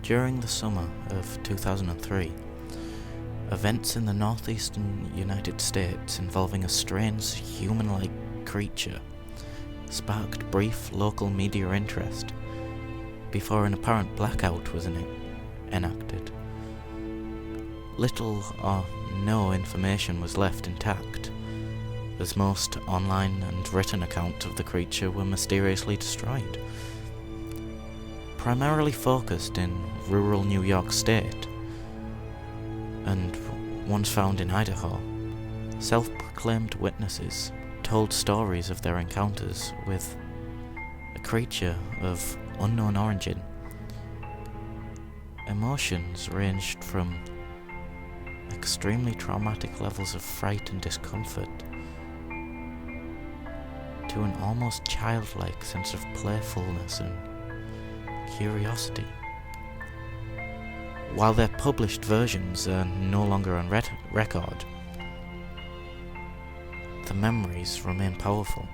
During the summer of 2003, events in the northeastern United States involving a strange human-like creature sparked brief local media interest before an apparent blackout was enacted. Little or no information was left intact, as most online and written accounts of the creature were mysteriously destroyed. Primarily focused in rural New York State, and once found in Idaho, self-proclaimed witnesses told stories of their encounters with a creature of unknown origin. Emotions ranged from extremely traumatic levels of fright and discomfort to an almost childlike sense of playfulness and curiosity. While their published versions are no longer on record, the memories remain powerful.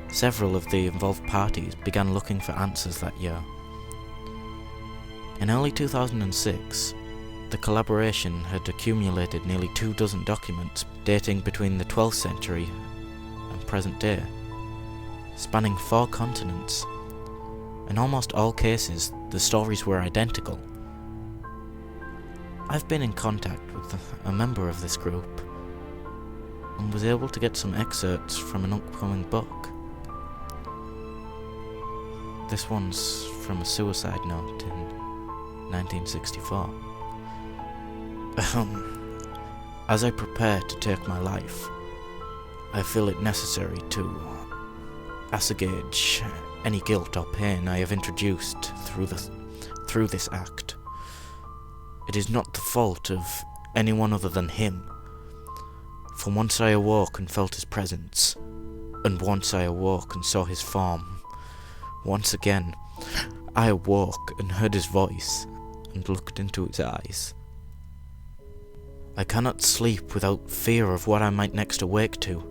Several of the involved parties began looking for answers that year. In early 2006, the collaboration had accumulated nearly 24 documents dating between the 12th century and present day, spanning 4 continents. In almost all cases, the stories were identical. I've been in contact with a member of this group and was able to get some excerpts from an upcoming book. This one's from a suicide note in 1964. As I prepare to take my life, I feel it necessary to assuage any guilt or pain I have introduced through this act. It is not the fault of anyone other than him. For once I awoke and felt his presence, and once I awoke and saw his form. Once again, I awoke and heard his voice and looked into his eyes. I cannot sleep without fear of what I might next awake to.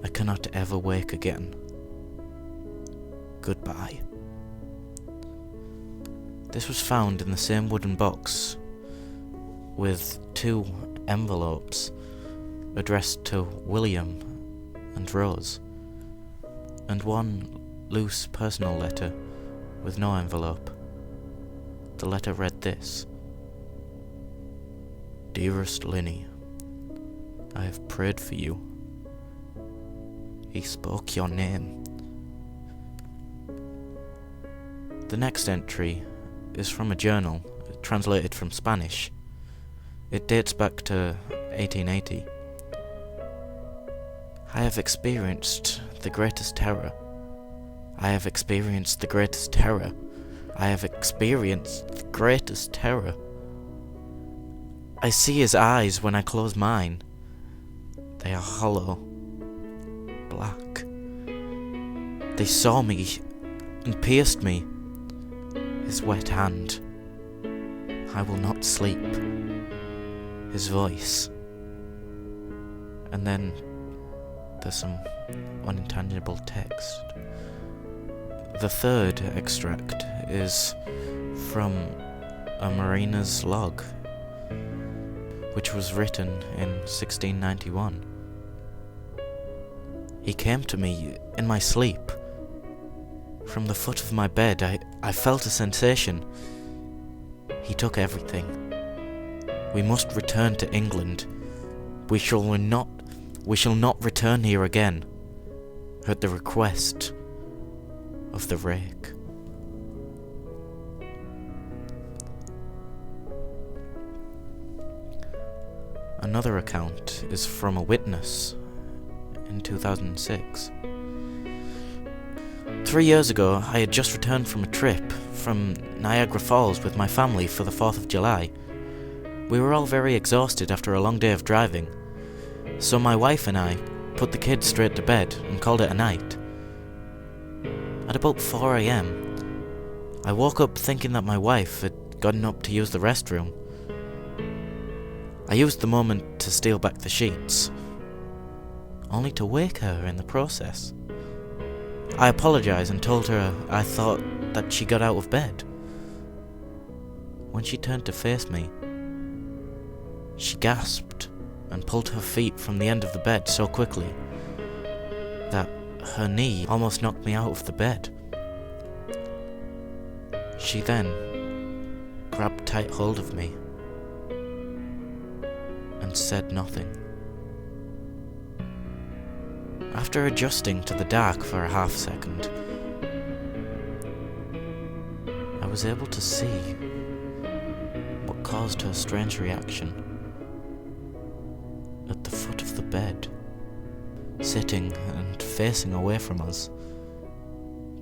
I cannot ever wake again. Goodbye. This was found in the same wooden box, with 2 envelopes addressed to William and Rose, and 1 loose personal letter with no envelope. The letter read this: Dearest Linny, I have prayed for you. He spoke your name. The next entry is from a journal, translated from Spanish. It dates back to 1880. I have experienced the greatest terror. I have experienced the greatest terror. I have experienced the greatest terror. I see his eyes when I close mine. They are hollow, black. They saw me and pierced me. His wet hand. I will not sleep. His voice. And then there's some unintelligible text. The third extract is from a mariner's log, which was written in 1691. He came to me in my sleep. From the foot of my bed, I felt a sensation. He took everything. We must return to England. We shall not return here again. At the request of the rake. Another account is from a witness in 2006. 3 years ago, I had just returned from a trip from Niagara Falls with my family for the 4th of July. We were all very exhausted after a long day of driving, so my wife and I put the kids straight to bed and called it a night. At about 4 a.m, I woke up thinking that my wife had gotten up to use the restroom. I used the moment to steal back the sheets, only to wake her in the process. I apologised and told her I thought that she got out of bed. When she turned to face me, she gasped and pulled her feet from the end of the bed so quickly that her knee almost knocked me out of the bed. She then grabbed tight hold of me and said nothing. After adjusting to the dark for a half second, I was able to see what caused her strange reaction. At the foot of the bed, sitting and facing away from us,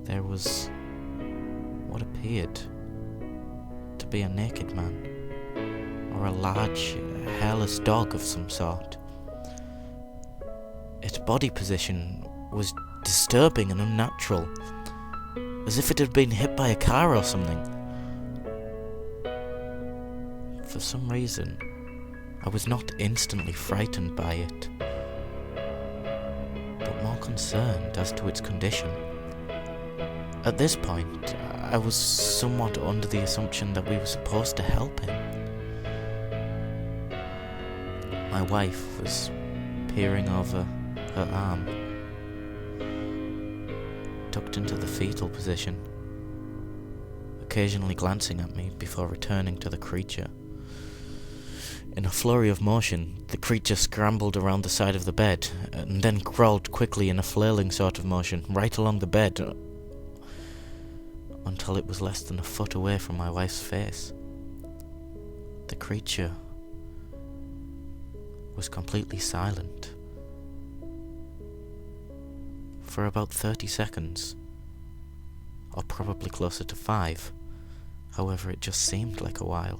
there was what appeared to be a naked man, or a large, hairless dog of some sort. Its body position was disturbing and unnatural, as if it had been hit by a car or something. For some reason, I was not instantly frightened by it, but more concerned as to its condition. At this point, I was somewhat under the assumption that we were supposed to help him. My wife was peering over her arm, tucked into the fetal position, occasionally glancing at me before returning to the creature. In a flurry of motion, the creature scrambled around the side of the bed, and then crawled quickly in a flailing sort of motion right along the bed, until it was less than a foot away from my wife's face. The creature was completely silent. For about 30 seconds, or probably closer to 5, however it just seemed like a while.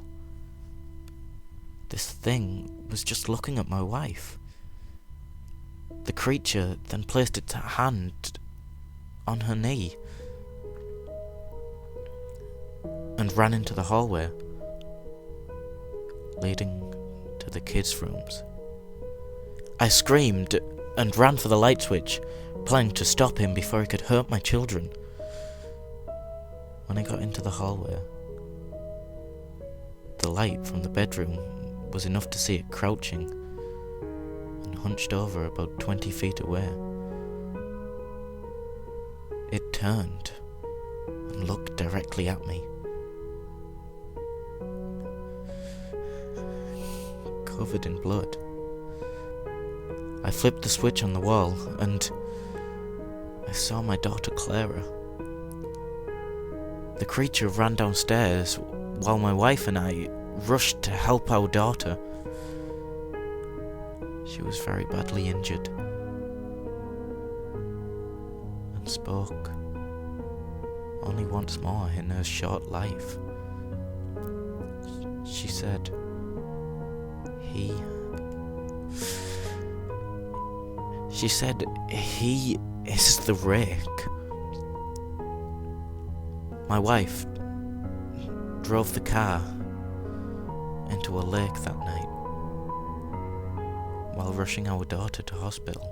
This thing was just looking at my wife. The creature then placed its hand on her knee and ran into the hallway leading to the kids' rooms. I screamed and ran for the light switch, planning to stop him before he could hurt my children. When I got into the hallway, the light from the bedroom was enough to see it crouching and hunched over about 20 feet away. It turned and looked directly at me, covered in blood. I flipped the switch on the wall and I saw my daughter Clara. The creature ran downstairs while my wife and I rushed to help our daughter. She was very badly injured and spoke only once more in her short life. She said, he is the rake. My wife drove the car into a lake that night while rushing our daughter to hospital.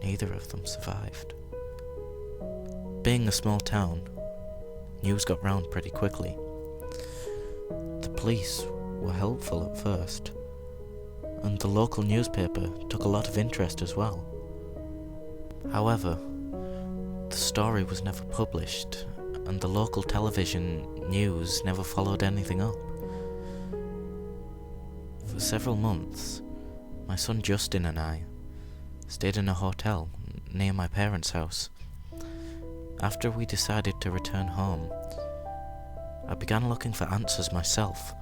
Neither of them survived. Being a small town, news got round pretty quickly. The police were helpful at first, and the local newspaper took a lot of interest as well. However, the story was never published, and the local television news never followed anything up. For several months, my son Justin and I stayed in a hotel near my parents' house. After we decided to return home, I began looking for answers myself.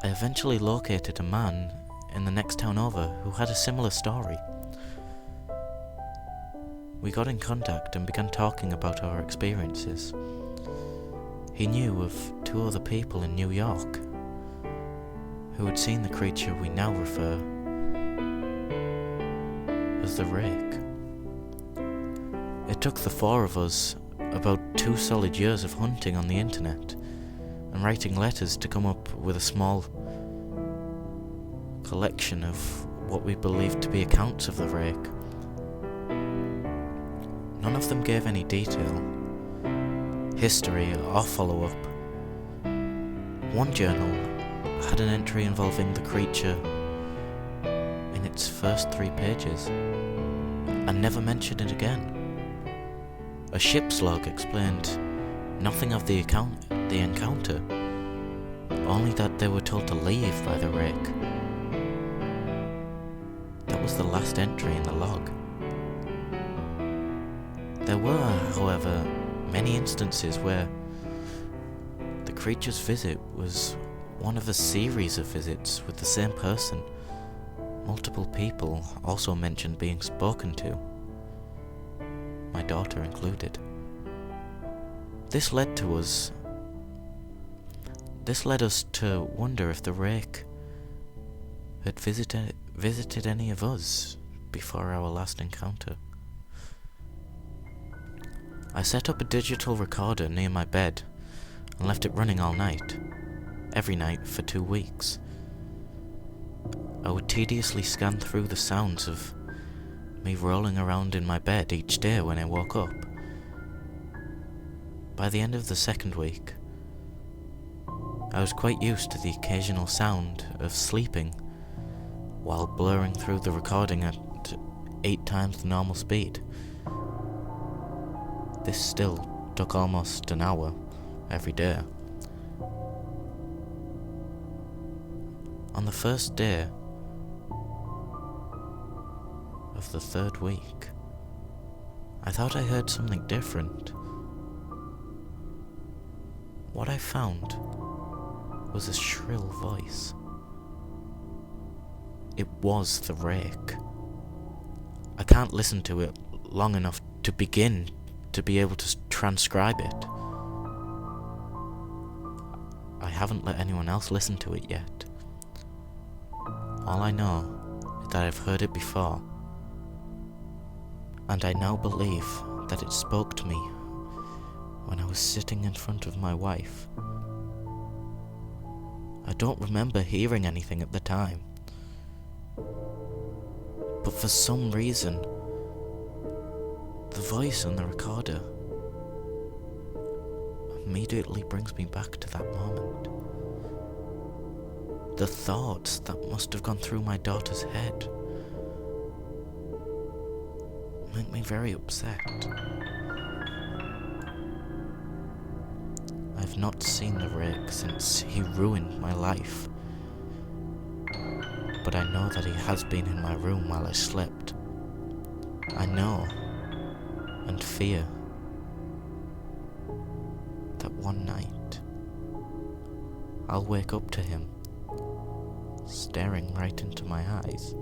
I eventually located a man in the next town over who had a similar story. We got in contact and began talking about our experiences. He knew of 2 other people in New York who had seen the creature we now refer as the rake. It took the 4 of us about 2 solid years of hunting on the internet and writing letters to come up with a small collection of what we believed to be accounts of the rake. None none of them gave any detail, history, or follow-up. One journal had an entry involving the creature in its first 3 pages, and never mentioned it again. A ship's log explained nothing of the encounter, only that they were told to leave by the rake. That was the last entry in the log. There were, however, many instances where the creature's visit was one of a series of visits with the same person. Multiple people also mentioned being spoken to, my daughter included. This led us to wonder if the rake had visited any of us before our last encounter. I set up a digital recorder near my bed and left it running all night, every night for 2 weeks. I would tediously scan through the sounds of me rolling around in my bed each day when I woke up. By the end of the 2nd week, I was quite used to the occasional sound of sleeping while blurring through the recording at 8 times the normal speed. This still took almost an hour every day. On the first day of the 3rd week, I thought I heard something different. What I found was a shrill voice. It was the rake. I can't listen to it long enough to begin to be able to transcribe it. I haven't let anyone else listen to it yet. All I know is that I've heard it before, and I now believe that it spoke to me when I was sitting in front of my wife. I don't remember hearing anything at the time, but for some reason, the voice on the recorder immediately brings me back to that moment. The thoughts that must have gone through my daughter's head make me very upset. I've not seen the rake since he ruined my life, but I know that he has been in my room while I slept. I know and fear that one night I'll wake up to him staring right into my eyes.